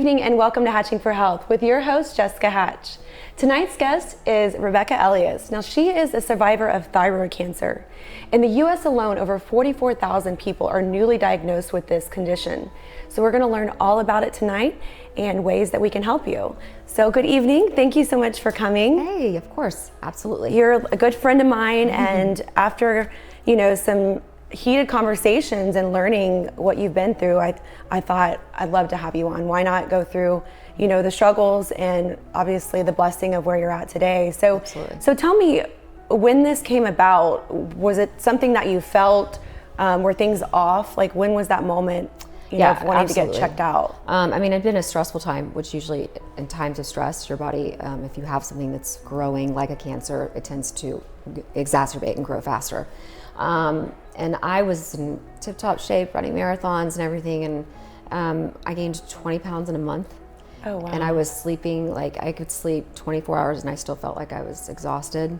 evening and welcome to Hatching for Health with your host, Jessica Hatch. Tonight's guest is Rebecca Elias. Now, she is a survivor of thyroid cancer. In the U.S. alone, over 44,000 people are newly diagnosed with this condition. So we're going to learn all about it tonight and ways that we can help you. So good evening. Thank you so much for coming. Hey, of course. Absolutely. You're a good friend of mine, and after, some heated conversations and learning what you've been through, I thought I'd love to have you on. Why not go through, the struggles and obviously the blessing of where you're at today. So tell me, when this came about, was it something that you felt, were things off? Like, when was that moment, of wanting to get checked out? It'd been a stressful time, which usually in times of stress, your body, if you have something that's growing like a cancer, it tends to exacerbate and grow faster. And I was in tip-top shape, running marathons and everything, and I gained 20 pounds in a month. Oh, wow. And I was sleeping, I could sleep 24 hours and I still felt like I was exhausted.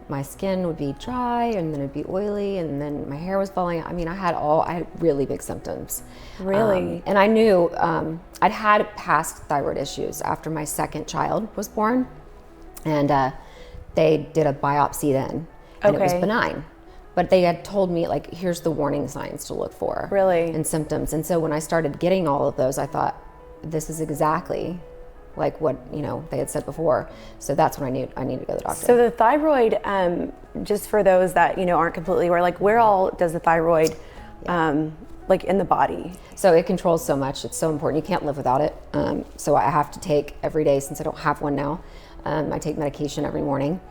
My skin would be dry and then it'd be oily and then my hair was falling. I had really big symptoms. Really? And I knew I'd had past thyroid issues after my second child was born, and they did a biopsy then, and it was benign. But they had told me, here's the warning signs to look for. Really? And symptoms. And so when I started getting all of those, I thought, this is exactly like what, they had said before. So that's when I needed to go to the doctor. So the thyroid, just for those that, aren't completely aware, where all does the thyroid, in the body? So it controls so much. It's so important. You can't live without it. So I have to take every day, since I don't have one now. I take medication every morning.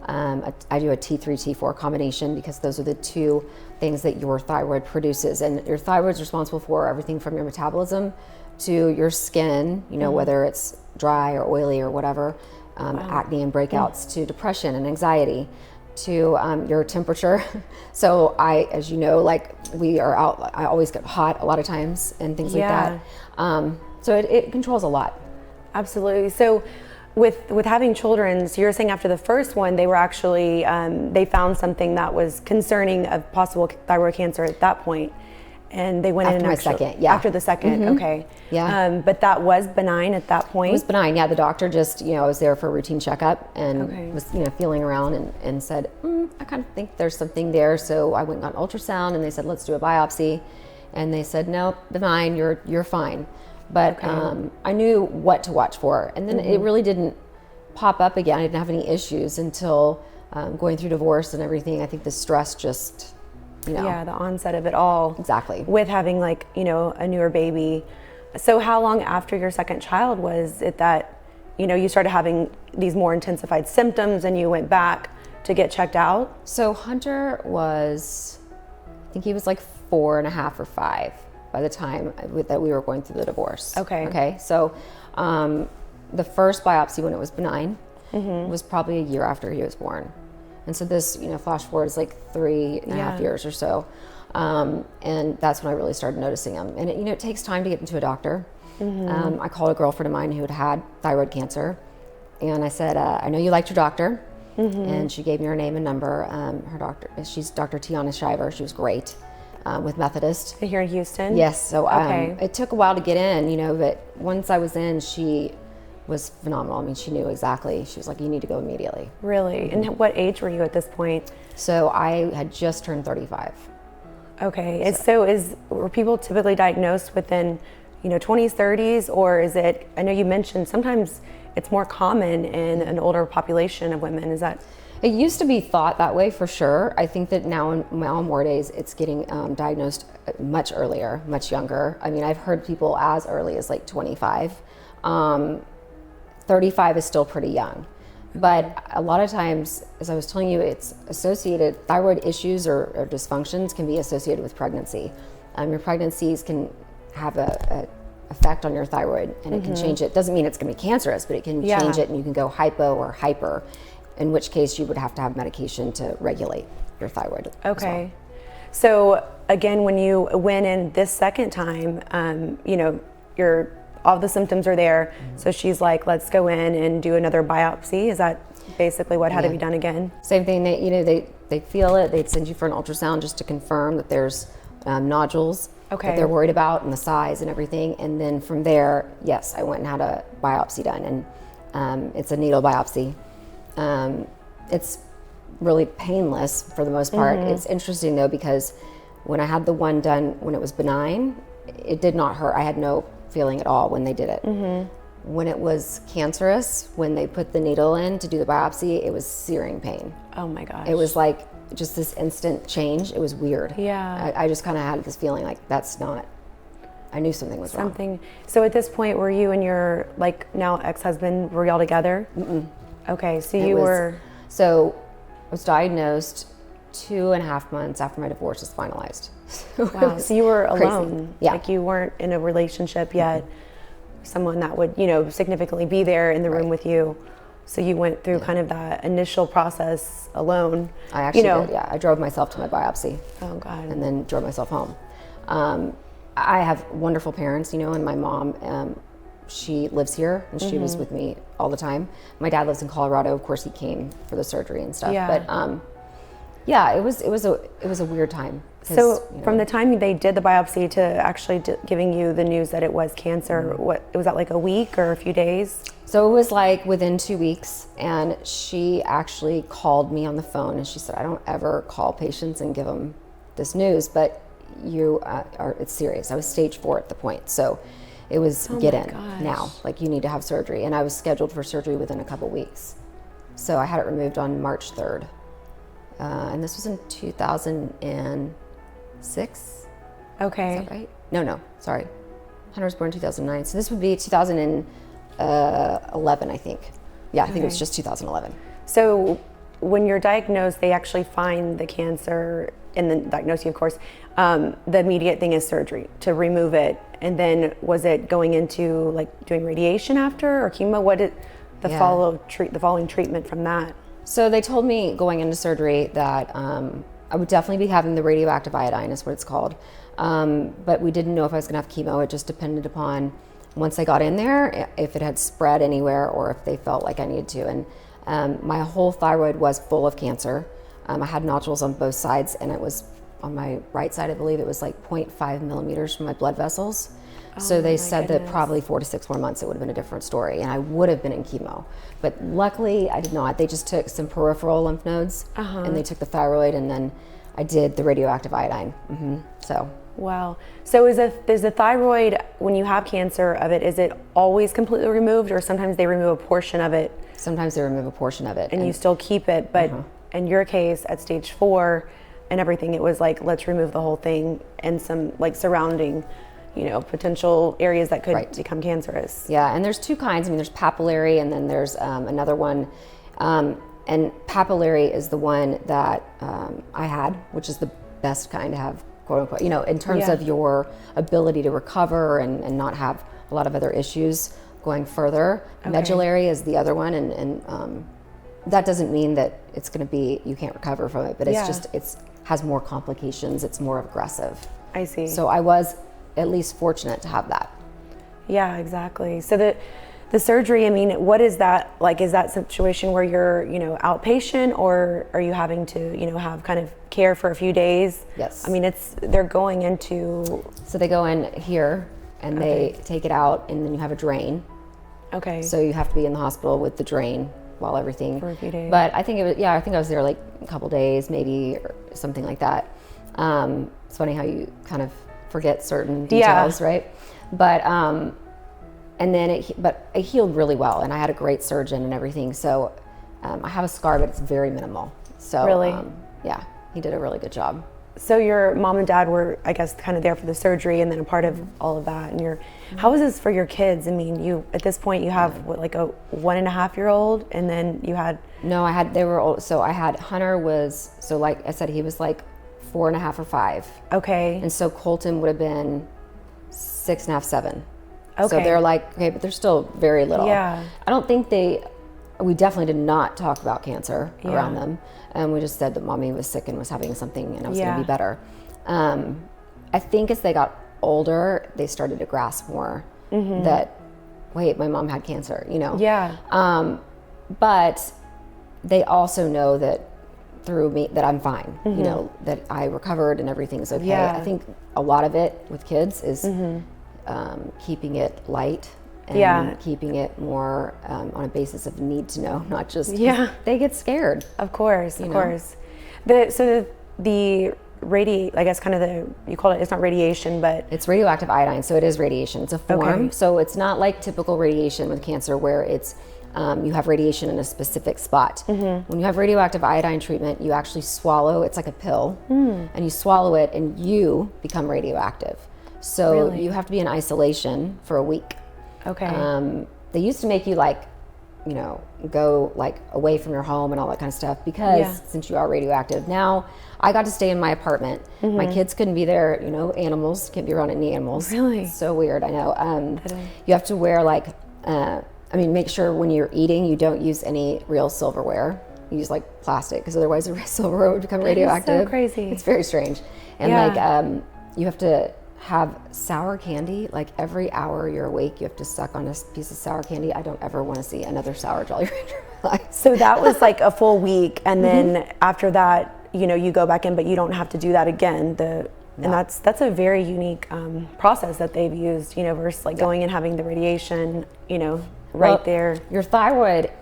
I do a T3, T4 combination because those are the two things that your thyroid produces. And your thyroid is responsible for everything from your metabolism to your skin, whether it's dry or oily or whatever, acne and breakouts, to depression and anxiety, to your temperature. So as you know, we are out, I always get hot a lot of times and things like that. So it controls a lot. Absolutely. So with having children, so you're saying after the first one, they were actually, they found something that was concerning of possible thyroid cancer at that point, and they went after in my second, yeah. After the second, okay. Yeah. But that was benign at that point? It was benign, yeah. The doctor just, I was there for a routine checkup and was, feeling around and said, I kind of think there's something there. So I went and got an ultrasound and they said, let's do a biopsy. And they said, no, benign, you're fine. But I knew what to watch for. And then it really didn't pop up again. I didn't have any issues until going through divorce and everything. I think the stress just, Yeah, the onset of it all. Exactly. With having a newer baby. So how long after your second child was it that, you started having these more intensified symptoms and you went back to get checked out? So Hunter was, I think he was 4.5 or 5. By the time that we were going through the divorce. Okay. So the first biopsy, when it was benign, was probably a year after he was born. And so this, flash forward is 3.5 years or so. And that's when I really started noticing him. And it takes time to get into a doctor. I called a girlfriend of mine who had had cancer. And I said, I know you liked your doctor. And she gave me her name and number. Her doctor, she's Dr. Tiana Shiver. She was great. With Methodist. Here in Houston? Yes, so it took a while to get in, but once I was in, she was phenomenal. She knew exactly. She was like, you need to go immediately. Really? And what age were you at this point? So I had just turned 35. Okay, were people typically diagnosed within, 20s, 30s, or is it, I know you mentioned sometimes it's more common in an older population of women, is that? It used to be thought that way for sure. I think that nowadays it's getting diagnosed much earlier, much younger. I've heard people as early as 25. 35 is still pretty young. But a lot of times, as I was telling you, it's associated, thyroid issues or dysfunctions can be associated with pregnancy. Your pregnancies can have a effect on your thyroid and it can change it. Doesn't mean it's going to be cancerous, but it can change it and you can go hypo or hyper, in which case you would have to have medication to regulate your thyroid. Okay. So again, when you went in this second time, all the symptoms are there. So she's like, let's go in and do another biopsy. Is that basically what had to be done again? Same thing. They feel it. They'd send you for an ultrasound just to confirm that there's nodules. Okay. that they're worried about and the size and everything. And then from there, yes, I went and had a biopsy done, and it's a needle biopsy. It's really painless for the most part. It's interesting though, because when I had the one done when it was benign, it did not hurt. I had no feeling at all when they did it. When it was cancerous, when they put the needle in to do the biopsy, it was searing pain. Oh my gosh. It was like just this instant change. It was weird. Yeah. I just kind of had this feeling like that's not, I knew something was wrong. So at this point, were you and your like now ex-husband, were y'all together? Okay, so So I was diagnosed 2.5 months after my divorce was finalized. Wow, so you were alone. Yeah. Like you weren't in a relationship yet. Someone that would, significantly be there in the room with you. So you went through kind of that initial process alone. I actually did, yeah. I drove myself to my biopsy. Oh God. And then drove myself home. I have wonderful parents, and my mom, she lives here and she was with me all the time. My dad lives in Colorado. Of course, he came for the surgery and stuff. Yeah. But yeah, it was a weird time. So from the time they did the biopsy to actually giving you the news that it was cancer, what was that, like a week or a few days? So it was like within 2 weeks, and she actually called me on the phone and she said, I don't ever call patients and give them this news, but it's serious. I was stage 4 at the point. So it was get in now, like you need to have surgery. And I was scheduled for surgery within a couple weeks. So I had it removed on March 3rd. And this was in 2006. Okay. Is that right? No, sorry. Hunter was born in 2009. So this would be 2011, I think. Yeah, I think it was just 2011. So when you're diagnosed, they actually find the cancer in the diagnosis, of course. The immediate thing is surgery to remove it. And then was it going into like doing radiation after or chemo? What did the following treatment from that? So they told me going into surgery that I would definitely be having the radioactive iodine, is what it's called. But we didn't know if I was going to have chemo. It just depended upon once I got in there, if it had spread anywhere or if they felt like I needed to. And my whole thyroid was full of cancer. I had nodules on both sides, and it was on my right side, I believe it was like 0.5 millimeters from my blood vessels. So they said that probably 4 to 6 more months it would have been a different story, and I would have been in chemo. But luckily I did not. They just took some peripheral lymph nodes and they took the thyroid, and then I did the radioactive iodine. So. Wow. So is the thyroid, when you have cancer of it, is it always completely removed, or sometimes they remove a portion of it? Sometimes they remove a portion of it. And you still keep it, but in your case at stage 4 and everything, it was like, let's remove the whole thing and some like surrounding, potential areas that could become cancerous. Yeah, and there's 2 kinds. I mean, there's papillary, and then there's another one. And papillary is the one that I had, which is the best kind to have, quote unquote, in terms of your ability to recover and not have a lot of other issues going further. Medullary is the other one, and that doesn't mean that it's going to be, you can't recover from it, but it's just, has more complications. It's more aggressive. I see. So I was at least fortunate to have that. Yeah, exactly. So the surgery, I mean, what is that like? Is that a situation where you're, outpatient, or are you having to, have kind of care for a few days? Yes. I mean, they're going into. So they go in here and they take it out, and then you have a drain. Okay. So you have to be in the hospital with the drain while everything. For a few days. But I think I think I was there like a couple days, maybe, or something like that. It's funny how you kind of forget certain details, right? But and then it healed really well, and I had a great surgeon and everything. So I have a scar, but it's very minimal. So really, yeah, he did a really good job. So your mom and dad were, I guess, kind of there for the surgery and then a part of all of that. And how was this for your kids? I mean, at this point you have like a 1.5-year-old, and then you had. No, they were old. So I had Hunter was, so like I said, he was like 4.5 or 5. Okay. And so Colton would have been 6.5, 7. Okay. So they're like, okay, but they're still very little. Yeah. I don't think we definitely did not talk about cancer around them. And we just said that mommy was sick and was having something, and I was going to be better. I think as they got older, they started to grasp more that, wait, my mom had cancer, Yeah. But they also know that through me that I'm fine, you know, that I recovered and everything's okay. Yeah. I think a lot of it with kids is keeping it light and keeping it more on a basis of need to know, not just they get scared. Of course, of course. The I guess kind of you call it, it's not radiation, but it's radioactive iodine, so it is radiation. It's a form, so it's not like typical radiation with cancer where it's you have radiation in a specific spot. When you have radioactive iodine treatment, you actually swallow, it's like a pill, and you swallow it and you become radioactive. So you have to be in isolation for a week. Okay. They used to make you like, you know, go like away from your home and all that kind of stuff because since you are radioactive. Now I got to stay in my apartment. My kids couldn't be there, you know, animals, can't be around any animals. Really? It's so weird, I know. You have to wear like, make sure when you're eating, you don't use any real silverware. You use like plastic because otherwise the silverware would become radioactive. That's so crazy. It's very strange. And you have to have sour candy, like every hour you're awake, you have to suck on a piece of sour candy. I don't ever want to see another sour Jolly Rancher in my life. So that was like a full week, and then after that, you know, you go back in, but you don't have to do that again. And that's a very unique process that they've used, you know, versus like going and having the radiation, you know, there. Your thyroid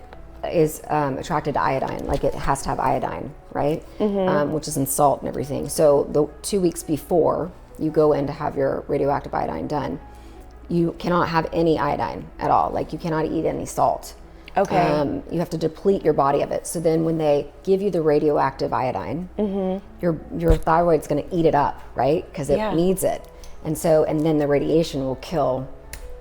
is attracted to iodine, like it has to have iodine, right? Which is in salt and everything. So the 2 weeks before you go in to have your radioactive iodine done, you cannot have any iodine at all. Like you cannot eat any salt. Okay. You have to deplete your body of it. So then when they give you the radioactive iodine, your thyroid's going to eat it up, right? Because it needs it. And then the radiation will kill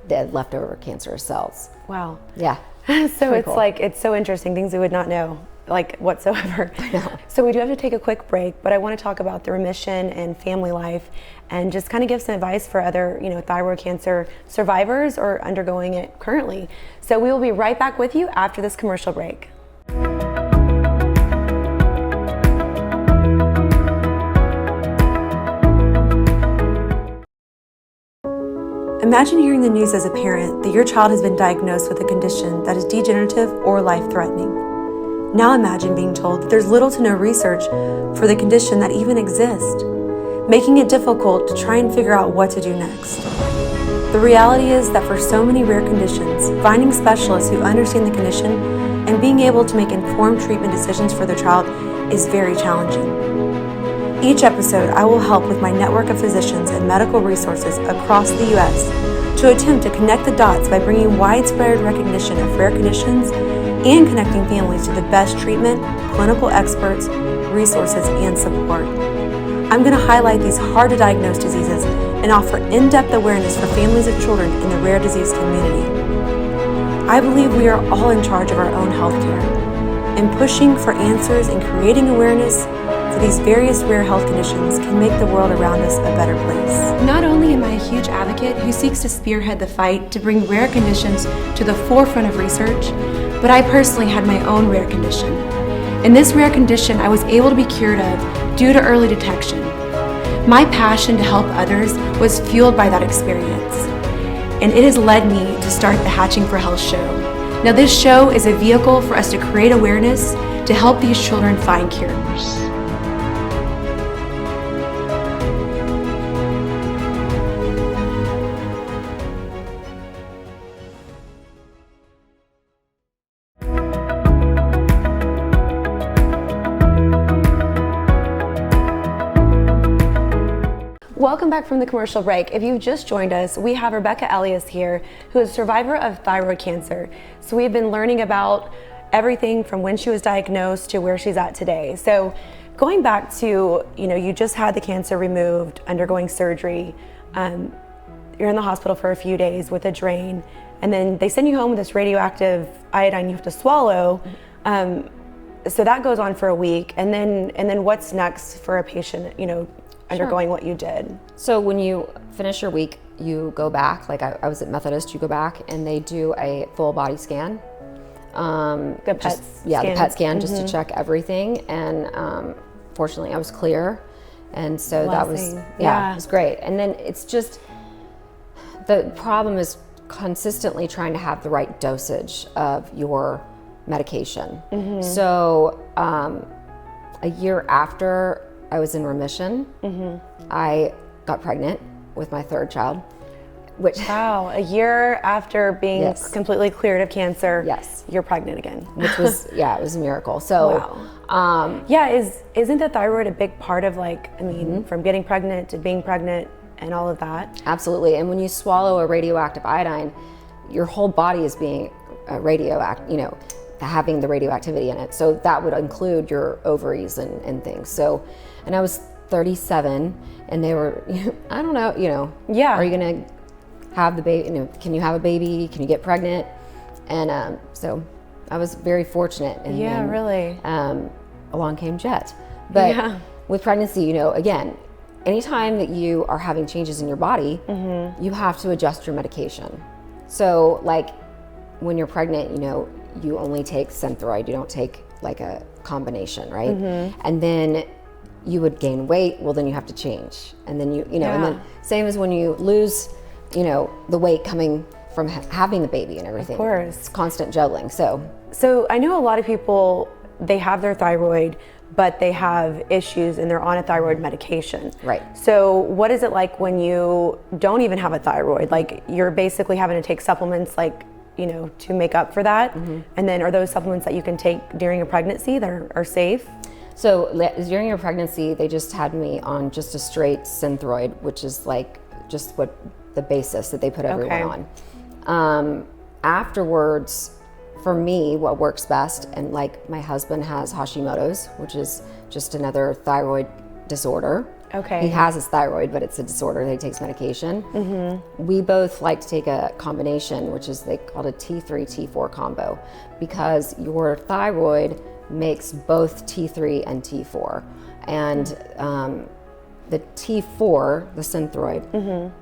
the leftover cancerous cells. Wow. Yeah. So it's cool. Like, it's so interesting, things we would not know, like whatsoever. I know. So we do have to take a quick break, but I want to talk about the remission and family life and just kind of give some advice for other, you know, thyroid cancer survivors or undergoing it currently. So we will be right back with you after this commercial break. Imagine hearing the news as a parent that your child has been diagnosed with a condition that is degenerative or life-threatening. Now imagine being told that there's little to no research for the condition that even exists, making it difficult to try and figure out what to do next. The reality is that for so many rare conditions, finding specialists who understand the condition and being able to make informed treatment decisions for their child is very challenging. Each episode, I will help with my network of physicians and medical resources across the U.S. to attempt to connect the dots by bringing widespread recognition of rare conditions and connecting families to the best treatment, clinical experts, resources, and support. I'm going to highlight these hard-to-diagnose diseases and offer in-depth awareness for families of children in the rare disease community. I believe we are all in charge of our own healthcare, and pushing for answers and creating awareness for these various rare health conditions can make the world around us a better place. Not only am I a huge advocate who seeks to spearhead the fight to bring rare conditions to the forefront of research, but I personally had my own rare condition. In this rare condition, I was able to be cured of due to early detection. My passion to help others was fueled by that experience, and it has led me to start the Hatching for Health show. Now, this show is a vehicle for us to create awareness to help these children find cures. Welcome back from the commercial break. If you've just joined us, we have Rebecca Elias here, who is a survivor of thyroid cancer. So we've been learning about everything from when she was diagnosed to where she's at today. So going back to, you know, you just had the cancer removed, undergoing surgery. You're in the hospital for a few days with a drain, and then they send you home with this radioactive iodine you have to swallow. So that goes on for a week, and then what's next for a patient, you know, undergoing what you did? So when you finish your week, you go back, like I was at Methodist, you go back and they do a full body scan. The PET scan just to check everything. And fortunately I was clear. And so that was, it was great. And then it's just, the problem is consistently trying to have the right dosage of your medication. So a year after I was in remission, I got pregnant with my third child. Which, wow, a year after being yes. completely cleared of cancer, yes, you're pregnant again. Which was, yeah, it was a miracle. So, wow. Yeah, isn't the thyroid a big part of like, I mean, from getting pregnant to being pregnant and all of that? Absolutely. And when you swallow a radioactive iodine, your whole body is being having the radioactivity in it. So that would include your ovaries and things. So, and I was 37 and they were, I don't know, yeah. Are you going to have the baby, can you have a baby? Can you get pregnant? And so I was very fortunate. And then, really. Along came Jet. But with pregnancy, again, anytime that you are having changes in your body, you have to adjust your medication. So like when you're pregnant, you only take Synthroid, you don't take like a combination, right? And then you would gain weight, well then you have to change. And then and then same as when you lose the weight coming from having the baby and everything. Of course. It's constant juggling. So I know a lot of people, they have their thyroid, but they have issues and they're on a thyroid medication. Right. So what is it like when you don't even have a thyroid? Like you're basically having to take supplements like, to make up for that. And then are those supplements that you can take during a pregnancy that are safe? So during your pregnancy, they just had me on just a straight Synthroid, which is like just what the basis that they put everyone on. Afterwards, for me, what works best, and like my husband has Hashimoto's, which is just another thyroid disorder. Okay. He has his thyroid, but it's a disorder that he takes medication. We both like to take a combination, which is they call it a T3, T4 combo, because your thyroid makes both T3 and T4. And the T4, the Synthroid,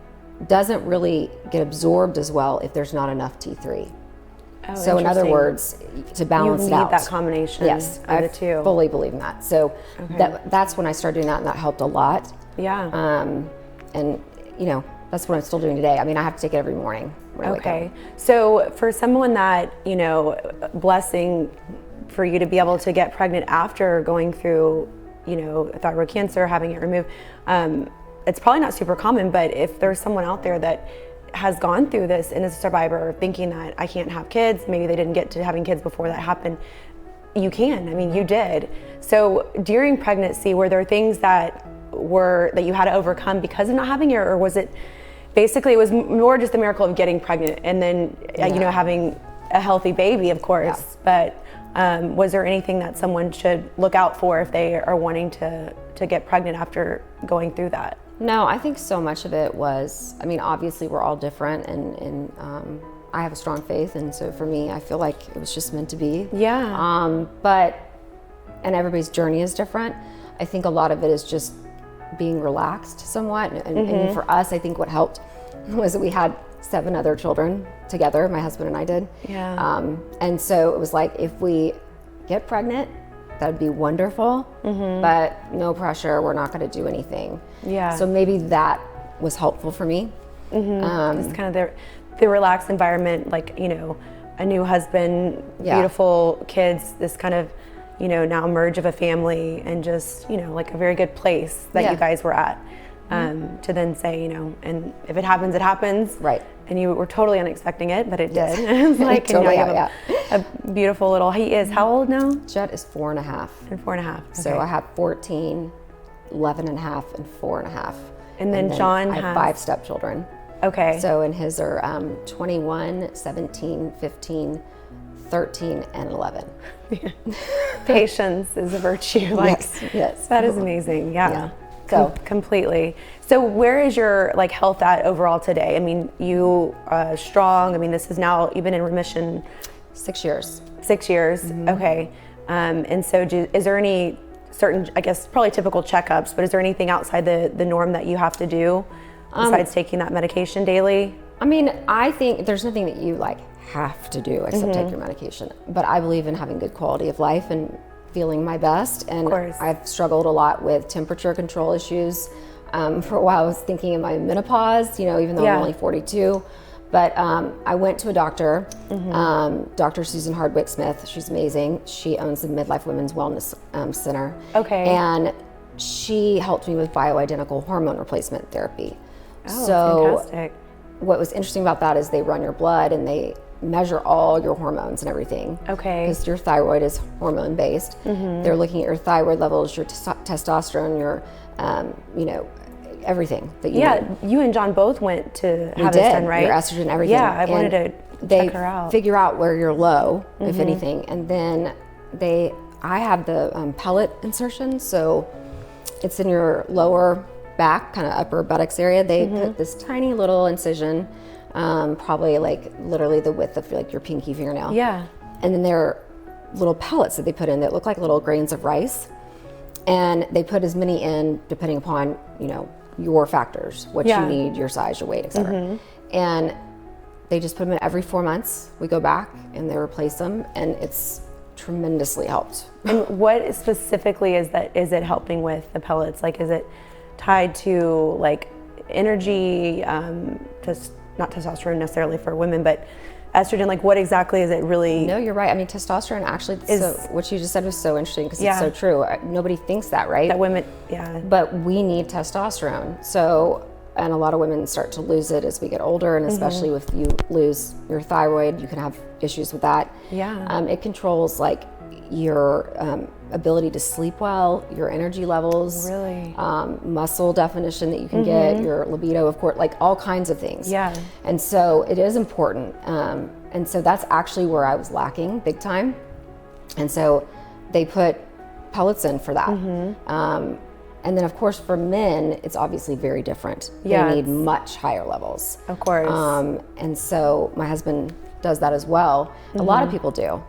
doesn't really get absorbed as well if there's not enough T3. Oh, so in other words, to balance it out. You need that combination yes, of the two. I fully believe in that. So that's when I started doing that, and that helped a lot. Yeah. And that's what I'm still doing today. I mean, I have to take it every morning when I wake up. So for someone that, blessing for you to be able to get pregnant after going through, thyroid cancer, having it removed, it's probably not super common, but if there's someone out there that has gone through this and is a survivor thinking that I can't have kids, maybe they didn't get to having kids before that happened, you can. I mean, you did. So during pregnancy, were there things that you had to overcome because of not having it, or was it basically, it was more just the miracle of getting pregnant and then, having a healthy baby, of course, but was there anything that someone should look out for if they are wanting to get pregnant after going through that? No, I think so much of it was, obviously we're all different and I have a strong faith, and so for me, I feel like it was just meant to be. Yeah. And everybody's journey is different. I think a lot of it is just being relaxed somewhat. And for us, I think what helped was that we had 7 other children together, my husband and I did. Yeah. And so it was like, if we get pregnant, that would be wonderful, but no pressure, we're not going to do anything. Yeah. So maybe that was helpful for me. Just kind of the relaxed environment, like, a new husband, beautiful kids, this kind of, now merge of a family, and just, like a very good place that you guys were at. To then say, and if it happens, it happens. Right. And you were totally unexpecting it, but it did. It's like, totally, and now you have a beautiful little, he is, how old now? Jet is 4.5. And 4.5. Okay. So I have 14, 11 and a half, and 4.5. And then John I have 5 stepchildren. Okay. So, and his are 21, 17, 15, 13, and 11. Patience is a virtue. Yes. That is amazing. Yeah. So completely. So where is your health at overall today? I mean, you strong. I mean, this is now, you've been in remission 6 years. 6 years. Okay. And so is there any certain, I guess probably typical checkups, but is there anything outside the norm that you have to do besides taking that medication daily? I think there's nothing that you have to do except take your medication. But I believe in having good quality of life and feeling my best. And I've struggled a lot with temperature control issues. For a while I was thinking of my menopause, even though I'm only 42. But I went to a doctor, Dr. Susan Hardwick Smith. She's amazing. She owns the Midlife Women's Wellness Center. Okay. And she helped me with bioidentical hormone replacement therapy. Oh, so fantastic. What was interesting about that is they run your blood and they measure all your hormones and everything. Okay. Because your thyroid is hormone based. They're looking at your thyroid levels, your testosterone, your, everything that you need. You and John both went to have did. this done, right? Your estrogen, everything. Yeah, I wanted to check her out. They figure out where you're low, if anything, and then I have the pellet insertion, so it's in your lower back, kind of upper buttocks area. They put this tiny little incision, probably like literally the width of like your pinky fingernail. Yeah. And then there are little pellets that they put in that look like little grains of rice, and they put as many in depending upon your factors, what you need, your size, your weight, etc. And they just put them in every 4 months. We go back and they replace them, and it's tremendously helped. And what specifically is it helping with the pellets? Like, is it tied to like energy, not testosterone necessarily for women, but estrogen? Like, what exactly is it really? No, you're right. I mean, testosterone actually, what you just said was so interesting because it's so true. Nobody thinks that, right? That women, But we need testosterone. So, and a lot of women start to lose it as we get older, and especially if you lose your thyroid, you can have issues with that. Yeah. It controls like your ability to sleep well, your energy levels, really, muscle definition that you can get, your libido, of course, like all kinds of things. Yeah. And so it is important. And so that's actually where I was lacking big time. And so they put pellets in for that. And then of course for men, it's obviously very different. Yeah, they need much higher levels. Of course. And so my husband does that as well. A lot of people do.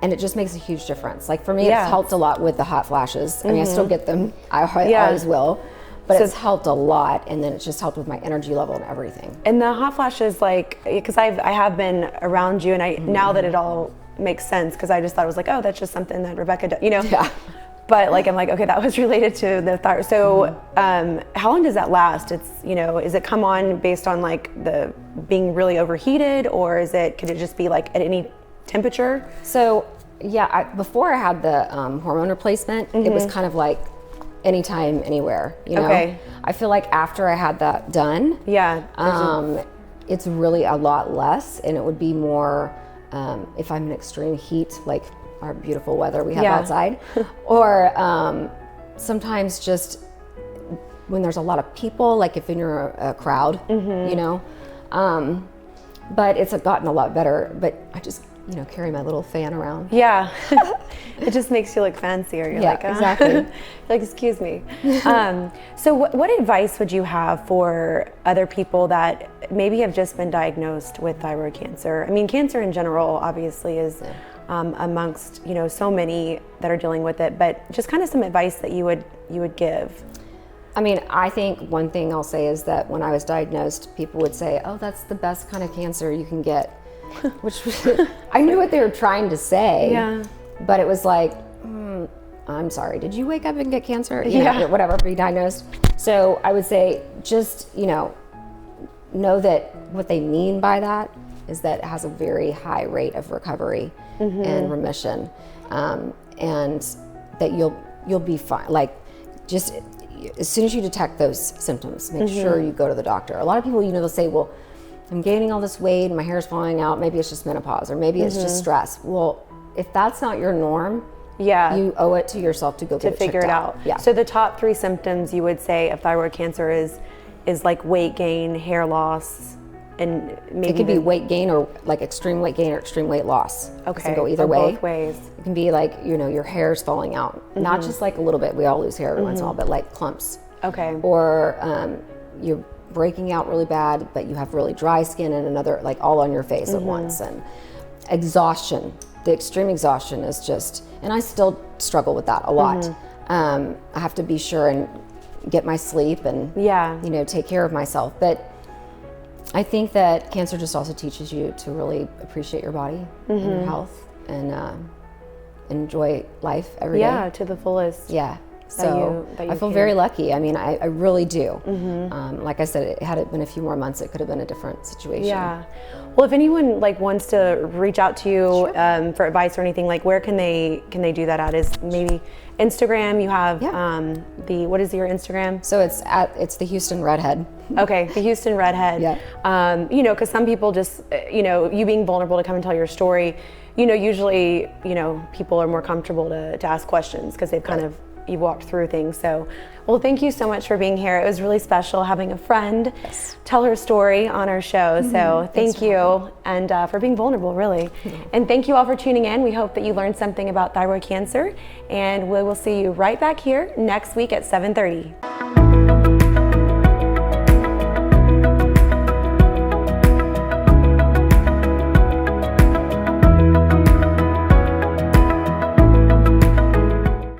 And it just makes a huge difference. Like for me, it's helped a lot with the hot flashes. I mean, I still get them. I always will. But it's helped a lot, and then it's just helped with my energy level and everything. And the hot flashes, like, because I have been around you, and now that it all makes sense, because I just thought it was like, oh, that's just something that Rebecca does, Yeah. But like, I'm like, okay, that was related to the thyroid. So how long does that last? It's, is it come on based on like the being really overheated, or could it just be like at any temperature? So before I had the hormone replacement, it was kind of like anytime, anywhere, Okay. I feel like after I had that done, it's really a lot less, and it would be more if I'm in extreme heat, like our beautiful weather we have outside, or sometimes just when there's a lot of people, like if you're a crowd, but it's gotten a lot better. But I just carry my little fan around. Yeah. It just makes you look fancier. You're like, exactly. You're like, excuse me. So what advice would you have for other people that maybe have just been diagnosed with thyroid cancer? I mean, cancer in general obviously is amongst, so many that are dealing with it, but just kind of some advice that you would give. I mean, I think one thing I'll say is that when I was diagnosed, people would say, oh, that's the best kind of cancer you can get. Which I knew what they were trying to say, but it was like, I'm sorry, did you wake up and get cancer? Whatever, be diagnosed. So I would say just, know that what they mean by that is that it has a very high rate of recovery and remission, and that you'll be fine. Like, just as soon as you detect those symptoms, make sure you go to the doctor. A lot of people, they'll say, well, I'm gaining all this weight and my hair's falling out, maybe it's just menopause, or maybe it's just stress. Well, if that's not your norm, you owe it to yourself to go figure it out. Yeah. So the top 3 symptoms you would say of thyroid cancer is like weight gain, hair loss, and maybe it could be weight gain, or like extreme weight gain or extreme weight loss. Okay. It can go either way. Both ways. It can be like, your hair's falling out, not just like a little bit. We all lose hair every once in a while, but like clumps. Okay. Or you're breaking out really bad, but you have really dry skin and another, like all on your face at once. And exhaustion, the extreme exhaustion is just, and I still struggle with that a lot. I have to be sure and get my sleep and, take care of myself. But I think that cancer just also teaches you to really appreciate your body and your health, and enjoy life every day. Yeah, to the fullest. Yeah. So I feel very lucky. I mean, I really do. Like I said, had it been a few more months, it could have been a different situation. Yeah. Well, if anyone like wants to reach out to you for advice or anything, like where can they do that at? Is maybe Instagram? You have what is your Instagram? So it's the Houston Redhead. Okay, the Houston Redhead. Yeah. You know, because some people just, you know, you being vulnerable to come and tell your story, you know, usually, you know, people are more comfortable to ask questions because they've kind of, you've walked through things. So, well, thank you so much for being here. It was really special having a friend tell her story on our show. So thank you, and for being vulnerable, really. And thank you all for tuning in. We hope that you learned something about thyroid cancer, and we will see you right back here next week at 7:30.